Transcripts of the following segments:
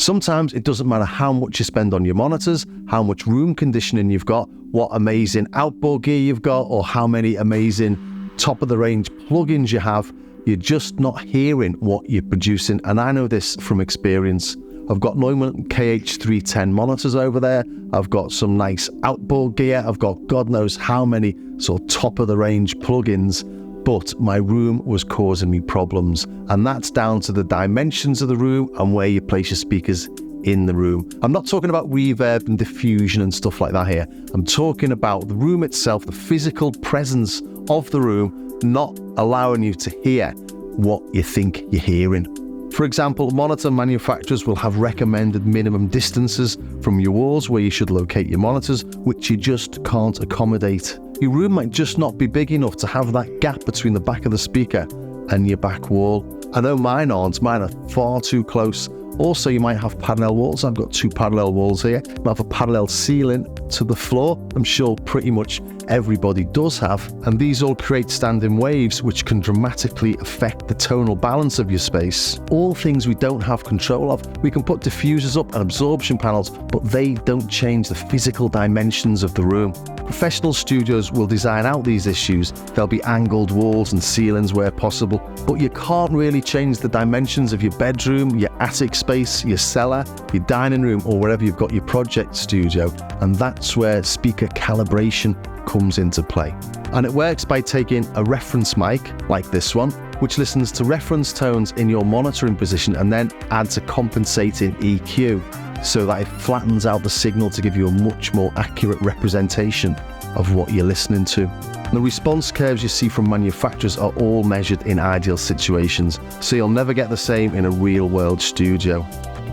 Sometimes it doesn't matter how much you spend on your monitors, how much room conditioning you've got, what amazing outboard gear you've got, or how many amazing top-of-the-range plugins you have, you're just not hearing what you're producing. And I know this from experience. I've got Neumann KH310 monitors over there. I've got some nice outboard gear. I've got God knows how many sort of top-of-the-range plugins, but my room was causing me problems. And that's down to the dimensions of the room and where you place your speakers in the room. I'm not talking about reverb and diffusion and stuff like that here. I'm talking about the room itself, the physical presence of the room, not allowing you to hear what you think you're hearing. For example, monitor manufacturers will have recommended minimum distances from your walls where you should locate your monitors, which you just can't accommodate. Your room might just not be big enough to have that gap between the back of the speaker and your back wall. I know mine aren't, mine are far too close. Also, you might have parallel walls. I've got 2 parallel walls here. You might have a parallel ceiling to the floor. I'm sure pretty much everybody does have. And these all create standing waves, which can dramatically affect the tonal balance of your space. All things we don't have control of. We can put diffusers up and absorption panels, but they don't change the physical dimensions of the room. Professional studios will design out these issues. There'll be angled walls and ceilings where possible, but you can't really change the dimensions of your bedroom, your attic space, your cellar, your dining room, or wherever you've got your project studio. And that's where speaker calibration comes into play. And it works by taking a reference mic like this one, which listens to reference tones in your monitoring position and then adds a compensating EQ so that it flattens out the signal to give you a much more accurate representation of what you're listening to. The response curves you see from manufacturers are all measured in ideal situations, so you'll never get the same in a real-world studio.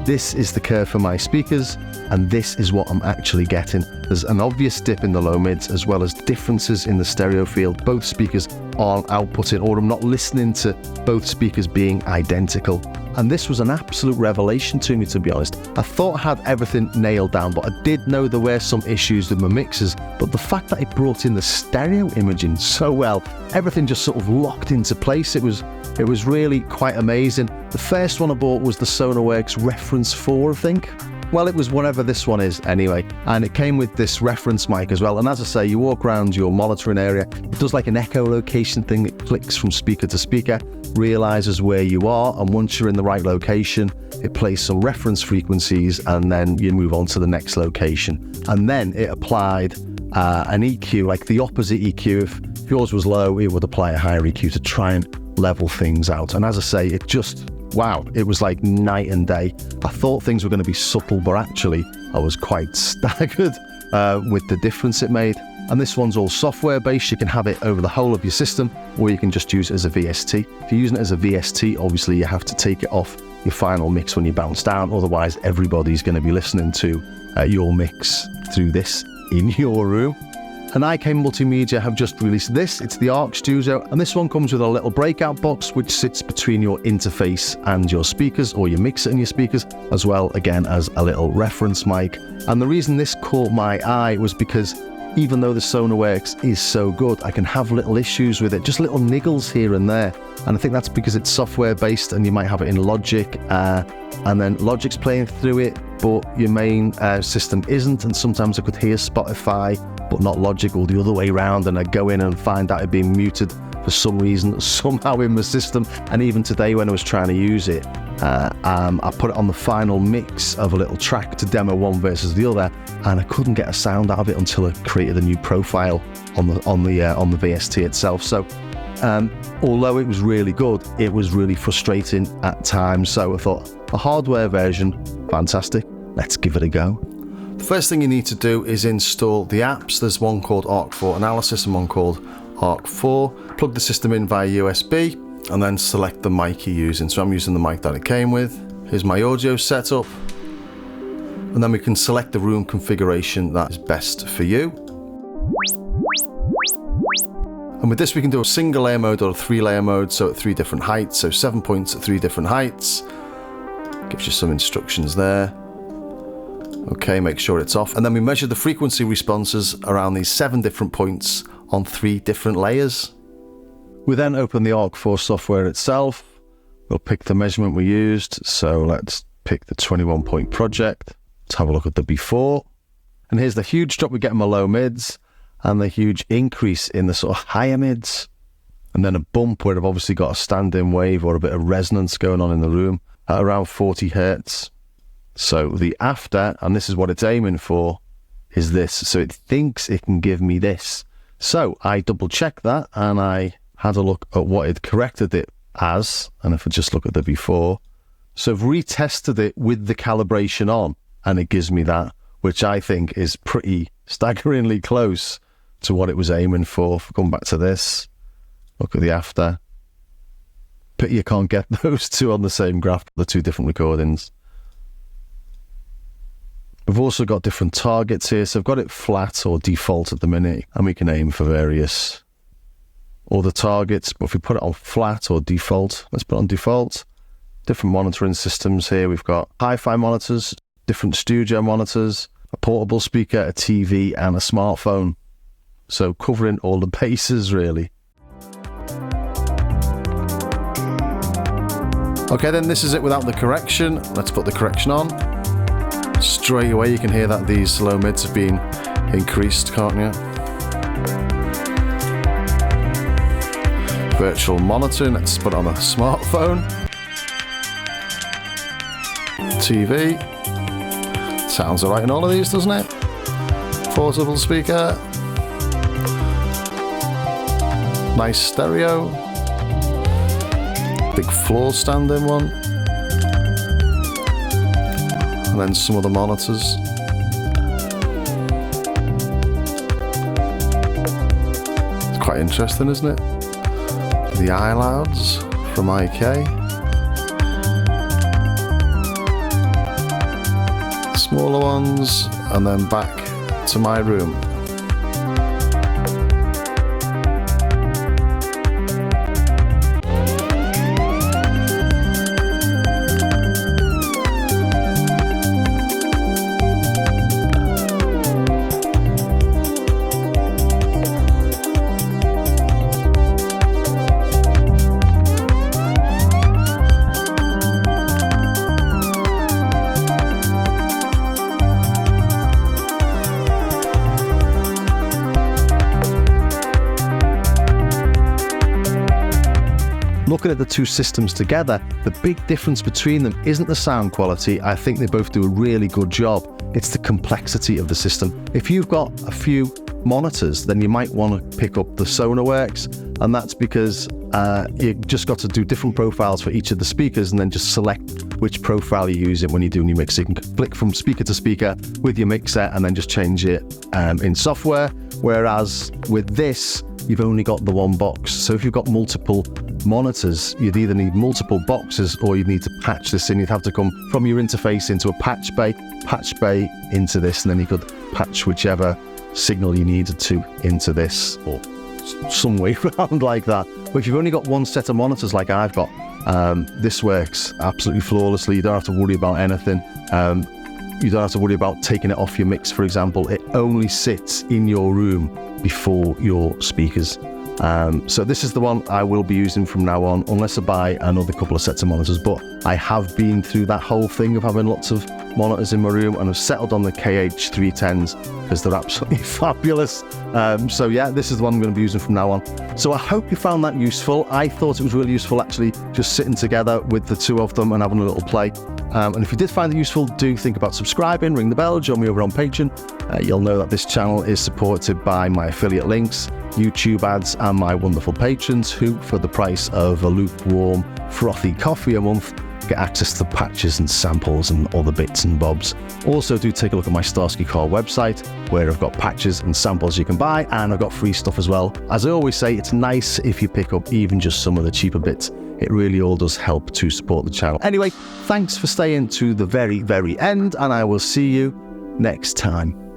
This is the curve for my speakers, and this is what I'm actually getting. There's an obvious dip in the low mids, as well as differences in the stereo field. Both speakers aren't outputting, or I'm not listening to both speakers being identical. And this was an absolute revelation to me, to be honest. I thought I had everything nailed down, but I did know there were some issues with my mixers. But the fact that it brought in the stereo imaging so well, everything just sort of locked into place. It was really quite amazing. The first one I bought was the Sonarworks Reference 4, I think. Well, it was whatever this one is anyway, and it came with this reference mic as well. And as I say, you walk around your monitoring area, it does like an echolocation thing. It clicks from speaker to speaker, realizes where you are, and once you're in the right location, it plays some reference frequencies, and then you move on to the next location. And then it applied an EQ, like the opposite EQ. If yours was low, it would apply a higher EQ to try and level things out. And as I say, it just, wow, it was like night and day. I thought things were going to be subtle, but actually I was quite staggered with the difference it made. And this one's all software based. You can have it over the whole of your system, or you can just use it as a VST. If you're using it as a VST, obviously you have to take it off your final mix when you bounce down. Otherwise, everybody's going to be listening to your mix through this in your room. And IK Multimedia have just released this. It's the ARC Studio, and this one comes with a little breakout box which sits between your interface and your speakers, or your mixer and your speakers, as well again as a little reference mic. And the reason this caught my eye was because even though the Sonarworks is so good, I can have little issues with it, just little niggles here and there. And I think that's because it's software based, and you might have it in Logic, and then Logic's playing through it, but your main system isn't. And sometimes I could hear Spotify, but not Logic, or the other way around, and I'd go in and find out it being muted for some reason, somehow in the system. And even today when I was trying to use it, I put it on the final mix of a little track to demo one versus the other, and I couldn't get a sound out of it until I created a new profile on the VST itself. So although it was really good, it was really frustrating at times. So I thought, a hardware version, fantastic, let's give it a go. The first thing you need to do is install the apps. There's one called ARC4 Analysis and one called ARC4. Plug the system in via USB and then select the mic you're using. So I'm using the mic that it came with. Here's my audio setup. And then we can select the room configuration that is best for you. And with this we can do a single layer mode or a 3-layer mode, so at 3 different heights, so 7 points at 3 different heights. Gives you some instructions there. Okay, make sure it's off. And then we measure the frequency responses around these 7 different points on 3 different layers. We then open the ARC4 software itself. We'll pick the measurement we used. So let's pick the 21 point project. Let's have a look at the before. And here's the huge drop we get in my low mids and the huge increase in the sort of higher mids. And then a bump where I've obviously got a stand-in wave or a bit of resonance going on in the room at around 40 hertz. So the after, and this is what it's aiming for, is this. So it thinks it can give me this. So I double checked that and I had a look at what it corrected it as. And if I just look at the before, so I've retested it with the calibration on and it gives me that, which I think is pretty staggeringly close to what it was aiming for. If I come back to this, look at the after. But you can't get those two on the same graph, the two different recordings. We've also got different targets here. So I've got it flat or default at the minute, and we can aim for various other targets. But if we put it on flat or default, let's put it on default. Different monitoring systems here. We've got hi-fi monitors, different studio monitors, a portable speaker, a TV, and a smartphone. So covering all the bases, really. Okay, then this is it without the correction. Let's put the correction on. Straight away you can hear that these low mids have been increased, can't you? Virtual monitoring, let's put it on a smartphone. TV. Sounds alright in all of these, doesn't it? Portable speaker. Nice stereo. Big floor standing one. And then some of the monitors. It's quite interesting, isn't it? The iLouds from IK. Smaller ones, and then back to my room. Looking at the two systems together, the big difference between them isn't the sound quality. I think they both do a really good job. It's the complexity of the system. If you've got a few monitors, then you might want to pick up the Sonarworks, and that's because you've just got to do different profiles for each of the speakers and then just select which profile you use it when you're doing your mix. You can flick from speaker to speaker with your mixer and then just change it in software. Whereas with this, you've only got the one box. So if you've got multiple monitors, you'd either need multiple boxes or you'd need to patch this in. You'd have to come from your interface into a patch bay into this, and then you could patch whichever signal you needed to into this, or some way around like that. But if you've only got one set of monitors like I've got, this works absolutely flawlessly. You don't have to worry about anything. You don't have to worry about taking it off your mix, for example. It only sits in your room before your speakers. So this is the one I will be using from now on, unless I buy another couple of sets of monitors. But I have been through that whole thing of having lots of monitors in my room, and I've settled on the KH310s because they're absolutely fabulous. So yeah, this is the one I'm going to be using from now on. So I hope you found that useful. I thought it was really useful, actually, just sitting together with the two of them and having a little play. And if you did find it useful, do think about subscribing, ring the bell, join me over on Patreon. You'll know that this channel is supported by my affiliate links, YouTube ads, and my wonderful patrons who, for the price of a lukewarm, frothy coffee a month, get access to patches and samples and other bits and bobs. Also, do take a look at my Starsky Car website, where I've got patches and samples you can buy, and I've got free stuff as well. As I always say, it's nice if you pick up even just some of the cheaper bits. It really all does help to support the channel. Anyway, thanks for staying to the very, very end, and I will see you next time.